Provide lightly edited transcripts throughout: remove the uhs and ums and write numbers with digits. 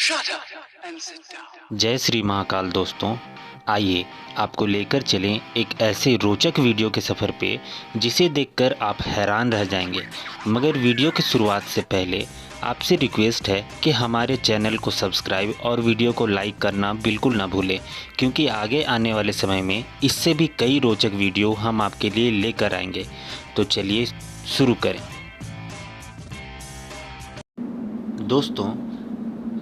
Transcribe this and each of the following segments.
Shut up and sit down. जय श्री महाकाल दोस्तों, आइए आपको लेकर चलें एक ऐसे रोचक वीडियो के सफ़र पे जिसे देखकर आप हैरान रह जाएंगे। मगर वीडियो की शुरुआत से पहले आपसे रिक्वेस्ट है कि हमारे चैनल को सब्सक्राइब और वीडियो को लाइक करना बिल्कुल ना भूलें, क्योंकि आगे आने वाले समय में इससे भी कई रोचक वीडियो हम आपके लिए लेकर आएंगे। तो चलिए शुरू करें। दोस्तों,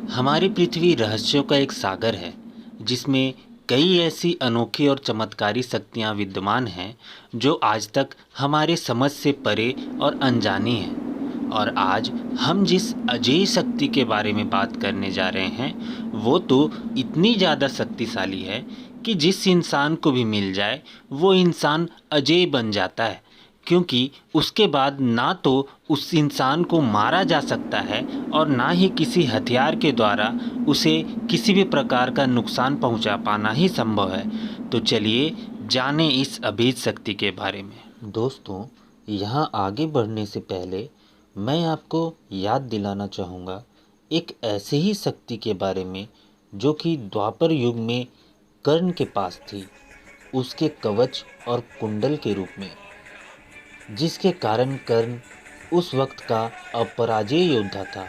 हमारी पृथ्वी रहस्यों का एक सागर है जिसमें कई ऐसी अनोखी और चमत्कारी शक्तियाँ विद्यमान हैं जो आज तक हमारे समझ से परे और अनजानी हैं। और आज हम जिस अजेय शक्ति के बारे में बात करने जा रहे हैं वो तो इतनी ज़्यादा शक्तिशाली है कि जिस इंसान को भी मिल जाए वो इंसान अजेय बन जाता है, क्योंकि उसके बाद ना तो उस इंसान को मारा जा सकता है और ना ही किसी हथियार के द्वारा उसे किसी भी प्रकार का नुकसान पहुंचा पाना ही संभव है। तो चलिए जानें इस अभेद शक्ति के बारे में। दोस्तों, यहाँ आगे बढ़ने से पहले मैं आपको याद दिलाना चाहूँगा एक ऐसे ही शक्ति के बारे में जो कि द्वापर युग में कर्ण के पास थी, उसके कवच और कुंडल के रूप में, जिसके कारण कर्ण उस वक्त का अपराजेय योद्धा था।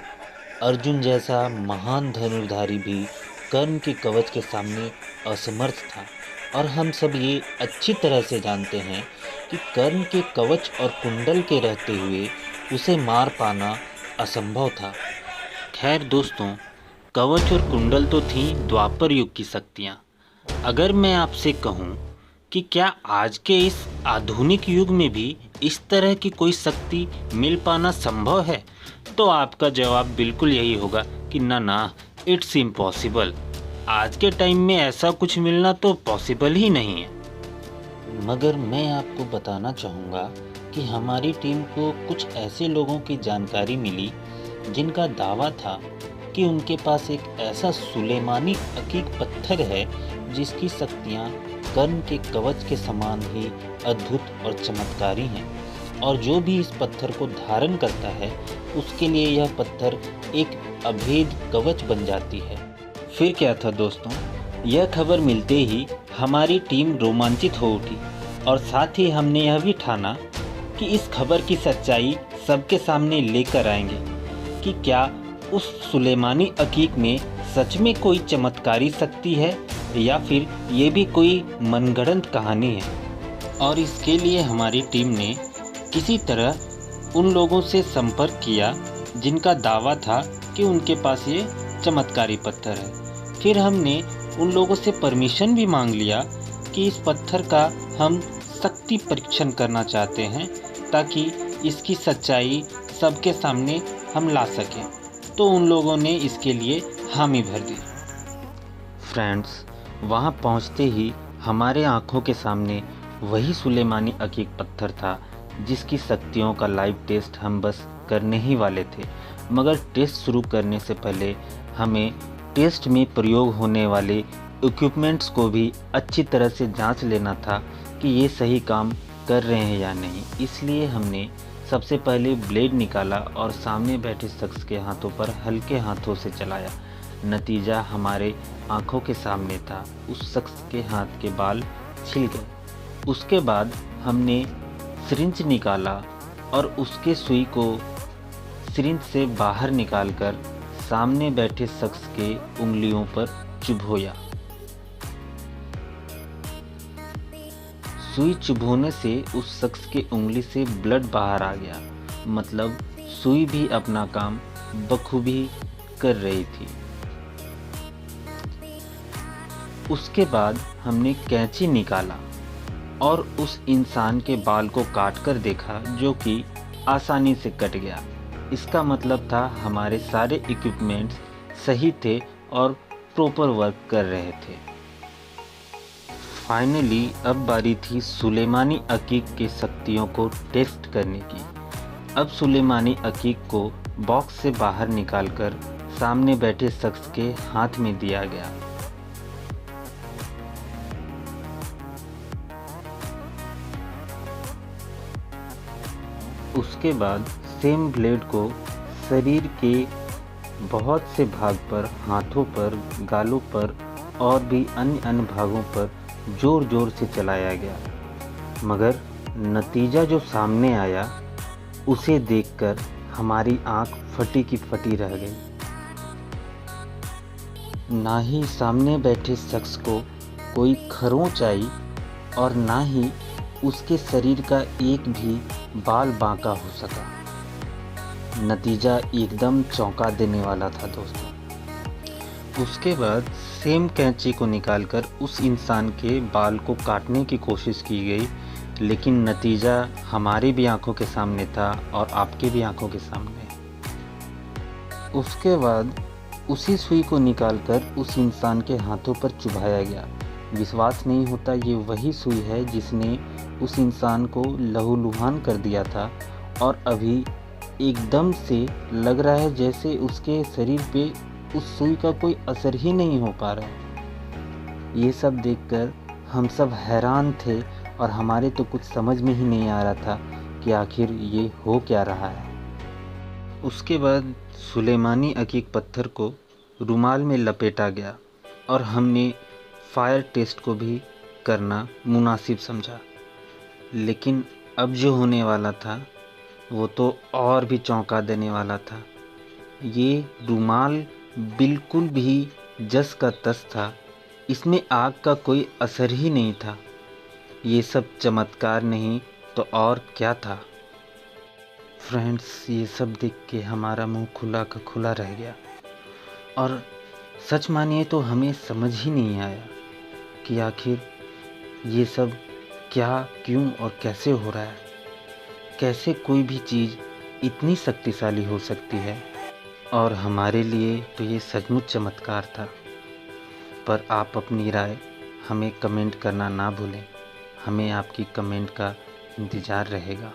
अर्जुन जैसा महान धनुर्धारी भी कर्ण के कवच के सामने असमर्थ था। और हम सब ये अच्छी तरह से जानते हैं कि कर्ण के कवच और कुंडल के रहते हुए उसे मार पाना असंभव था। खैर दोस्तों, कवच और कुंडल तो थी द्वापर युग की शक्तियाँ। अगर मैं आपसे कहूँ कि क्या आज के इस आधुनिक युग में भी इस तरह की कोई शक्ति मिल पाना संभव है, तो आपका जवाब बिल्कुल यही होगा कि ना, इट्स इम्पॉसिबल। आज के टाइम में ऐसा कुछ मिलना तो पॉसिबल ही नहीं है। मगर मैं आपको बताना चाहूँगा कि हमारी टीम को कुछ ऐसे लोगों की जानकारी मिली जिनका दावा था कि उनके पास एक ऐसा सुलेमानी अकीक पत्थर है जिसकी शक्तियाँ कर्ण के कवच के समान ही अद्भुत और चमत्कारी हैं, और जो भी इस पत्थर को धारण करता है उसके लिए यह पत्थर एक अभेद कवच बन जाती है। फिर क्या था दोस्तों, यह खबर मिलते ही हमारी टीम रोमांचित हो उठी और साथ ही हमने यह भी ठाना कि इस खबर की सच्चाई सबके सामने लेकर आएंगे कि क्या उस सुलेमानी अकीक में सच में कोई चमत्कारी शक्ति है या फिर ये भी कोई मनगढ़ंत कहानी है। और इसके लिए हमारी टीम ने किसी तरह उन लोगों से संपर्क किया जिनका दावा था कि उनके पास ये चमत्कारी पत्थर है। फिर हमने उन लोगों से परमिशन भी मांग लिया कि इस पत्थर का हम शक्ति परीक्षण करना चाहते हैं ताकि इसकी सच्चाई सबके सामने हम ला सकें। तो उन लोगों ने इसके लिए हामी भर दी। फ्रेंड्स, वहाँ पहुँचते ही हमारे आँखों के सामने वही सुलेमानी अकीक पत्थर था जिसकी शक्तियों का लाइव टेस्ट हम बस करने ही वाले थे। मगर टेस्ट शुरू करने से पहले हमें टेस्ट में प्रयोग होने वाले इक्विपमेंट्स को भी अच्छी तरह से जांच लेना था कि ये सही काम कर रहे हैं या नहीं। इसलिए हमने सबसे पहले ब्लेड निकाला और सामने बैठे शख्स के हाथों पर हल्के हाथों से चलाया। नतीजा हमारे आंखों के सामने था, उस शख्स के हाथ के बाल छिल गए। उसके बाद हमने सिरिंज निकाला और उसके सुई को सिरिंज से बाहर निकालकर सामने बैठे शख्स के उंगलियों पर चुभोया। सुई चुभोने से उस शख्स के उंगली से ब्लड बाहर आ गया, मतलब सुई भी अपना काम बखूबी कर रही थी। उसके बाद हमने कैंची निकाला और उस इंसान के बाल को काटकर देखा, जो कि आसानी से कट गया। इसका मतलब था हमारे सारे इक्विपमेंट्स सही थे और प्रॉपर वर्क कर रहे थे। फाइनली अब बारी थी सुलेमानी अकीक की शक्तियों को टेस्ट करने की। अब सुलेमानी अकीक को बॉक्स से बाहर निकालकर सामने बैठे शख्स के हाथ में दिया गया। उसके बाद सेम ब्लेड को शरीर के बहुत से भाग पर, हाथों पर, गालों पर और भी अन्य अन्य भागों पर ज़ोर ज़ोर से चलाया गया, मगर नतीजा जो सामने आया उसे देखकर हमारी आंख फटी की फटी रह गई। ना ही सामने बैठे शख्स को कोई खरोंच आई और ना ही उसके शरीर का एक भी बाल बांका हो सका। नतीजा एकदम चौंका देने वाला था दोस्तों। उसके बाद सेम कैंची को निकालकर उस इंसान के बाल को काटने की कोशिश की गई, लेकिन नतीजा हमारी भी आंखों के सामने था और आपकी भी आंखों के सामने। उसके बाद उसी सुई को निकालकर उस इंसान के हाथों पर चुभाया गया। विश्वास नहीं होता ये वही सुई है जिसने उस इंसान को लहूलुहान कर दिया था और अभी एकदम से लग रहा है जैसे उसके शरीर पे उस सुई का कोई असर ही नहीं हो पा रहा है। ये सब देखकर हम सब हैरान थे और हमारे तो कुछ समझ में ही नहीं आ रहा था कि आखिर ये हो क्या रहा है। उसके बाद सुलेमानी अकीक पत्थर को रुमाल में लपेटा गया और हमने फायर टेस्ट को भी करना मुनासिब समझा। लेकिन अब जो होने वाला था वो तो और भी चौंका देने वाला था। ये रुमाल बिल्कुल भी जस का तस था, इसमें आग का कोई असर ही नहीं था। ये सब चमत्कार नहीं तो और क्या था। फ्रेंड्स, ये सब देख के हमारा मुंह खुला का खुला रह गया और सच मानिए तो हमें समझ ही नहीं आया कि आखिर ये सब क्या, क्यों और कैसे हो रहा है। कैसे कोई भी चीज़ इतनी शक्तिशाली हो सकती है। और हमारे लिए तो ये सचमुच चमत्कार था। पर आप अपनी राय हमें कमेंट करना ना भूलें। हमें आपकी कमेंट का इंतज़ार रहेगा।